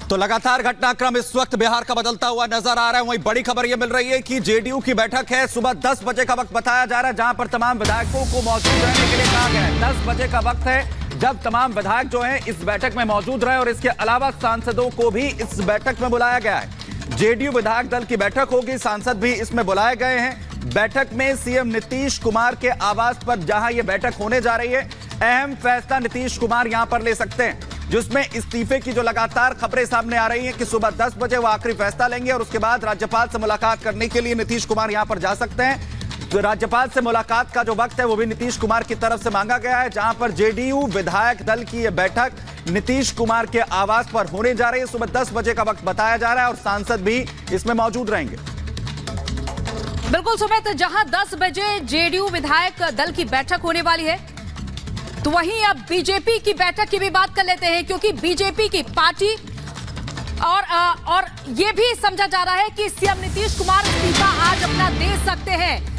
तो लगातार घटनाक्रम इस वक्त बिहार का बदलता हुआ नजर आ रहा है। वहीं बड़ी खबर यह मिल रही है कि जेडीयू की बैठक है। सुबह 10 बजे का वक्त बताया जा रहा है, जहां पर तमाम विधायकों को मौजूद रहने के लिए कहा गया है। 10 बजे का वक्त है जब तमाम विधायक जो हैं इस बैठक में मौजूद रहे और इसके अलावा सांसदों को भी इस बैठक में बुलाया गया है। जेडीयू विधायक दल की बैठक होगी, सांसद भी इसमें बुलाए गए हैं। बैठक में सीएम नीतीश कुमार के आवास पर जहां यह बैठक होने जा रही है, अहम फैसला नीतीश कुमार यहां पर ले सकते हैं, जिसमें इस्तीफे की जो लगातार खबरें सामने आ रही हैं कि सुबह 10 बजे वो आखिरी फैसला लेंगे और उसके बाद राज्यपाल से मुलाकात करने के लिए नीतीश कुमार यहां पर जा सकते हैं। तो राज्यपाल से मुलाकात का जो वक्त है वो भी नीतीश कुमार की तरफ से मांगा गया है, जहां पर जेडीयू विधायक दल की यह बैठक नीतीश कुमार के आवास पर होने जा रही है। सुबह 10 बजे का वक्त बताया जा रहा है और सांसद भी इसमें मौजूद रहेंगे। बिल्कुल सुमित, जहां 10 बजे जेडीयू विधायक दल की बैठक होने वाली है, तो वहीं अब बीजेपी की बैठक की भी बात कर लेते हैं, क्योंकि बीजेपी की पार्टी और ये भी समझा जा रहा है कि सीएम नीतीश कुमार इस्तीफा आज अपना दे सकते हैं।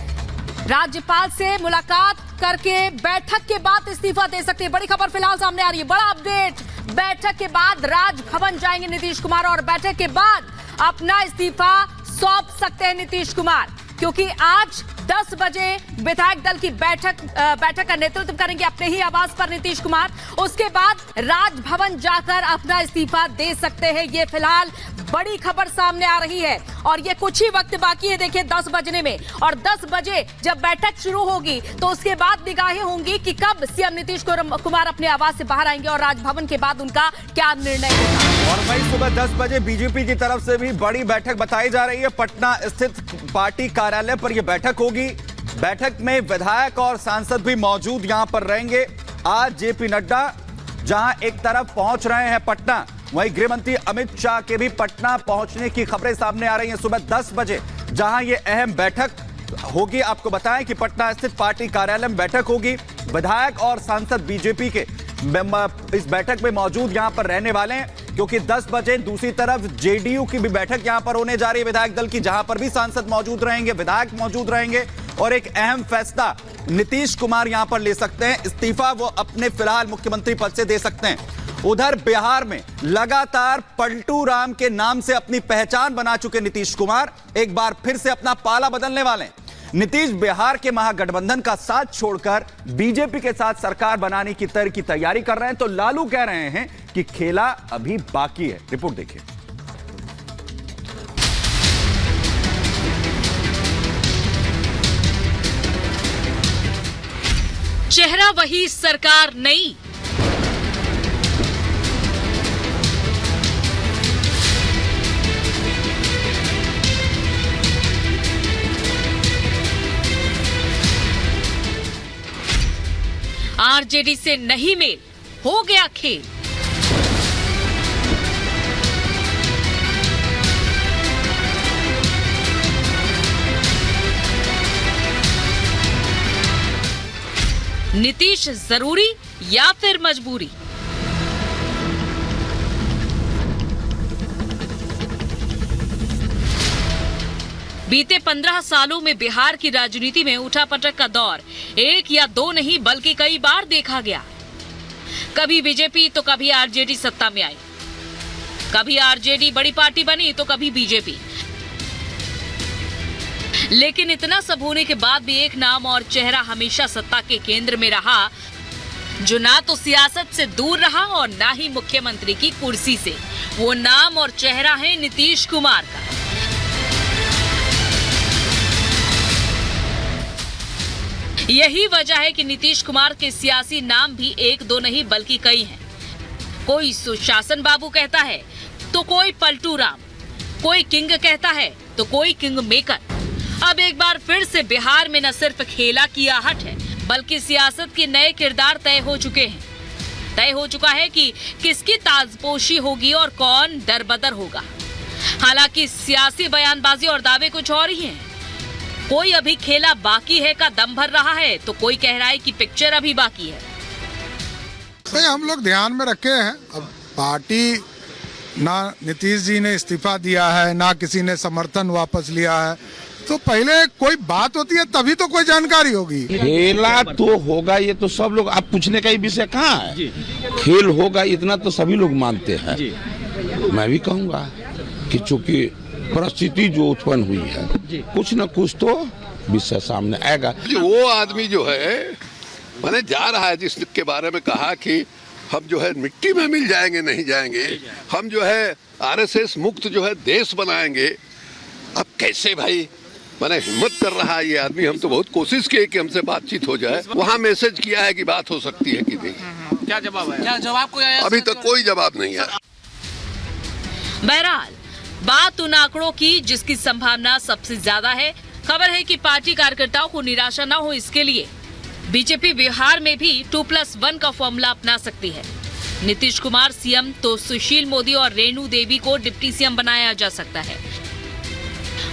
राज्यपाल से मुलाकात करके बैठक के बाद इस्तीफा दे सकते हैं। बड़ी खबर फिलहाल सामने आ रही है, बड़ा अपडेट। बैठक के बाद राजभवन जाएंगे नीतीश कुमार और बैठक के बाद अपना इस्तीफा सौंप सकते हैं नीतीश कुमार, क्योंकि आज 10 बजे विधायक दल की बैठक का नेतृत्व करेंगे अपने ही आवास पर नीतीश कुमार। उसके बाद राजभवन जाकर अपना इस्तीफा दे सकते हैं। ये फिलहाल बड़ी खबर सामने आ रही है और ये कुछ ही वक्त बाकी है, देखिए 10 बजने में। और 10 बजे जब बैठक शुरू होगी तो उसके बाद निगाहें होंगी कि कब सीएम नीतीश कुमार अपने आवास से बाहर आएंगे और राजभवन के बाद उनका क्या निर्णय होगा। और वहीं सुबह 10 बजे बीजेपी की तरफ से भी बड़ी बैठक बताई जा रही है। पटना स्थित पार्टी कार्यालय पर यह बैठक होगी। बैठक में विधायक और सांसद भी मौजूद यहां पर रहेंगे। आज जेपी नड्डा जहां एक तरफ पहुंच रहे हैं पटना, वहीं गृह मंत्री अमित शाह के भी पटना पहुंचने की खबरें सामने आ रही हैं। सुबह 10 बजे जहां ये अहम बैठक होगी, आपको बताएं कि पटना स्थित पार्टी कार्यालय में बैठक होगी। विधायक और सांसद बीजेपी के इस बैठक में मौजूद यहां पर रहने वाले हैं, क्योंकि 10 बजे दूसरी तरफ जेडीयू की भी बैठक यहां पर होने जा रही है विधायक दल की, जहां पर भी सांसद मौजूद रहेंगे, विधायक मौजूद रहेंगे और एक अहम फैसला नीतीश कुमार यहां पर ले सकते हैं। इस्तीफा वो अपने फिलहाल मुख्यमंत्री पद से दे सकते हैं। उधर बिहार में लगातार पलटू राम के नाम से अपनी पहचान बना चुके नीतीश कुमार एक बार फिर से अपना पाला बदलने वाले हैं। नीतीश बिहार के महागठबंधन का साथ छोड़कर बीजेपी के साथ सरकार बनाने की तैयारी कर रहे हैं, तो लालू कह रहे हैं कि खेला अभी बाकी है। रिपोर्ट देखिए। चेहरा वही, सरकार नई। आरजेडी से नहीं मेल, हो गया खेल। नीतीश जरूरी या फिर मजबूरी? बीते 15 सालों में बिहार की राजनीति में उठापटक का दौर एक या दो नहीं बल्कि कई बार देखा गया। कभी बीजेपी तो कभी आरजेडी सत्ता में आई, कभी आरजेडी बड़ी पार्टी बनी तो कभी बीजेपी। लेकिन इतना सब होने के बाद भी एक नाम और चेहरा हमेशा सत्ता के केंद्र में रहा, जो ना तो सियासत से दूर रहा और ना ही मुख्यमंत्री की कुर्सी से। वो नाम और चेहरा है नीतीश कुमार का। यही वजह है कि नीतीश कुमार के सियासी नाम भी एक दो नहीं बल्कि कई हैं। कोई सुशासन बाबू कहता है तो कोई पलटू राम, कोई किंग कहता है तो कोई किंग मेकर। अब एक बार फिर से बिहार में न सिर्फ खेला की आहट है, बल्कि सियासत के नए किरदार तय हो चुके हैं। तय हो चुका है कि किसकी ताजपोशी होगी और कौन दरबदर होगा। हालांकि सियासी बयानबाजी और दावे कुछ और ही हैं। कोई अभी खेला बाकी है का दम भर रहा है, तो कोई कह रहा है कि पिक्चर अभी बाकी है। तो हम लोग ध्यान में रखे हैं। अब पार्टी ना नीतीश जी ने इस्तीफा दिया है, ना किसी ने समर्थन वापस लिया है, तो पहले कोई बात होती है तभी तो कोई जानकारी होगी। खेला तो होगा, ये तो सब लोग, आप पूछने का ही विषय कहाँ है। खेल होगा इतना तो सभी लोग मानते हैं। मैं भी कहूँगा कि चूंकि परिस्थिति जो उत्पन्न हुई है, कुछ न कुछ तो विषय सामने आएगा। वो आदमी जो है मैंने जा रहा है, जिसके बारे में कहा कि हम जो है मिट्टी में मिल जाएंगे, नहीं जाएंगे, हम जो है आरएसएस मुक्त जो है देश बनाएंगे। अब कैसे भाई, मैंने हिम्मत कर रहा है ये आदमी। हम तो बहुत कोशिश की कि हमसे बातचीत हो जाए, वहाँ मैसेज किया है कि बात हो सकती है कि नहीं। क्या जवाब है? क्या जवाब कोई आया? अभी तक कोई जवाब नहीं आया। बहरहाल बात उन आंकड़ों की जिसकी संभावना सबसे ज्यादा है। खबर है कि पार्टी कार्यकर्ताओं को निराशा न हो, इसके लिए बीजेपी बिहार में भी 2+1 का फॉर्मूला अपना सकती है। नीतीश कुमार सीएम तो सुशील मोदी और रेणु देवी को डिप्टी सीएम बनाया जा सकता है।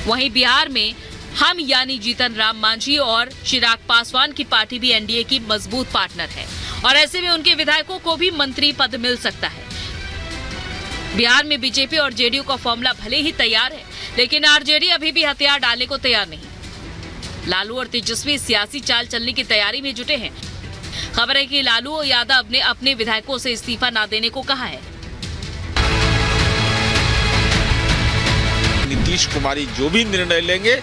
वहीं बिहार में हम यानी जीतन राम मांझी और चिराग पासवान की पार्टी भी एनडीए की मजबूत पार्टनर है और ऐसे में उनके विधायकों को भी मंत्री पद मिल सकता है। बिहार में बीजेपी और जेडीयू का फॉर्मूला भले ही तैयार है, लेकिन आरजेडी अभी भी हथियार डालने को तैयार नहीं। लालू और तेजस्वी सियासी चाल चलने की तैयारी में जुटे हैं। खबर है कि लालू यादव ने अपने विधायकों से इस्तीफा न देने को कहा है। नीतीश कुमारी जो भी निर्णय लेंगे,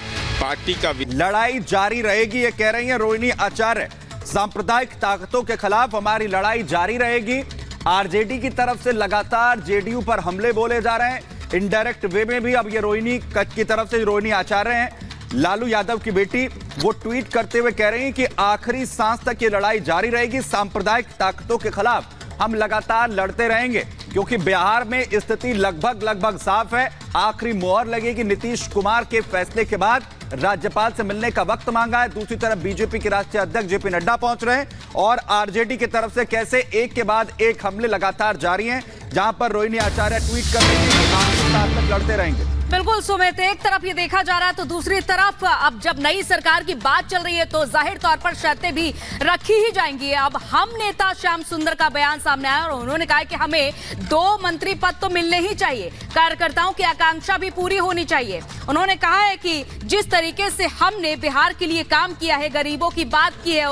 पार्टी का लड़ाई जारी रहेगी, ये कह रही हैं रोहिणी आचार्य। सांप्रदायिक ताकतों के खिलाफ हमारी लड़ाई जारी रहेगी। आरजेडी की तरफ से लगातार जेडीयू पर हमले बोले जा रहे हैं, इनडायरेक्ट वे में भी। अब ये रोहिणी की तरफ से रोहिणी आचार्य हैं, लालू यादव की बेटी, वो ट्वीट करते हुए कह रही हैं कि आखिरी सांस तक ये लड़ाई जारी रहेगी। सांप्रदायिक ताकतों के खिलाफ हम लगातार लड़ते रहेंगे, क्योंकि बिहार में स्थिति लगभग साफ है। आखिरी मोहर लगेगी। नीतीश कुमार के फैसले के बाद राज्यपाल से मिलने का वक्त मांगा है। दूसरी तरफ बीजेपी के राष्ट्रीय अध्यक्ष जेपी नड्डा पहुंच रहे हैं और आरजेडी की तरफ से कैसे एक के बाद एक हमले लगातार जारी हैं, जहां पर रोहिणी आचार्य ट्वीट कर रही हैं कि आखिरी सांस तक लड़ते रहेंगे। बिल्कुल सुमित, एक तरफ ये देखा जा रहा है तो दूसरी तरफ अब जब नई सरकार की बात चल रही है तो जाहिर तौर पर शर्तें भी रखी ही जाएंगी। अब हम नेता श्याम सुंदर का बयान सामने आया और उन्होंने कहा कि हमें 2 मंत्री पद तो मिलने ही चाहिए, कार्यकर्ताओं की आकांक्षा भी पूरी होनी चाहिए। उन्होंने कहा है कि जिस तरीके से हमने बिहार के लिए काम किया है, गरीबों की बात की है,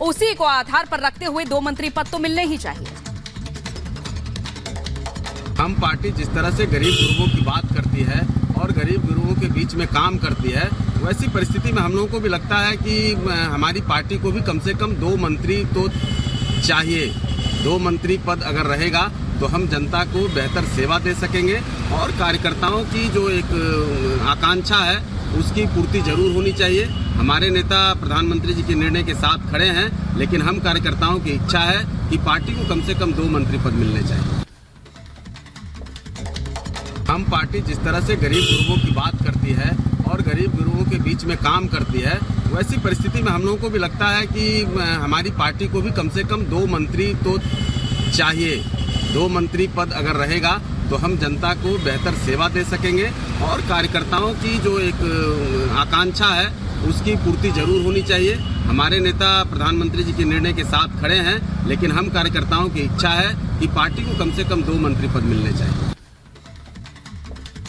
उसी को आधार पर रखते हुए 2 मंत्री पद तो मिलने ही चाहिए। हम पार्टी जिस तरह से गरीब गुरुओं की बात करती है और गरीब गुरुओं के बीच में काम करती है, वैसी परिस्थिति में हम लोगों को भी लगता है कि हमारी पार्टी को भी कम से कम 2 मंत्री तो चाहिए। 2 मंत्री पद अगर रहेगा तो हम जनता को बेहतर सेवा दे सकेंगे और कार्यकर्ताओं की जो एक आकांक्षा है उसकी पूर्ति जरूर होनी चाहिए। हमारे नेता प्रधानमंत्री जी के निर्णय के साथ खड़े हैं, लेकिन हम कार्यकर्ताओं की इच्छा है कि पार्टी को कम से कम 2 मंत्री पद मिलने चाहिए। हम पार्टी जिस तरह से गरीब गुरुओं की बात करती है और गरीब गुरुओं के बीच में काम करती है, वैसी परिस्थिति में हम लोगों को भी लगता है कि हमारी पार्टी को भी कम से कम 2 मंत्री तो चाहिए। 2 मंत्री पद अगर रहेगा तो हम जनता को बेहतर सेवा दे सकेंगे और कार्यकर्ताओं की जो एक आकांक्षा है उसकी पूर्ति जरूर होनी चाहिए। हमारे नेता प्रधानमंत्री जी के निर्णय के साथ खड़े हैं, लेकिन हम कार्यकर्ताओं की इच्छा है कि पार्टी को कम से कम 2 मंत्री पद मिलने चाहिए।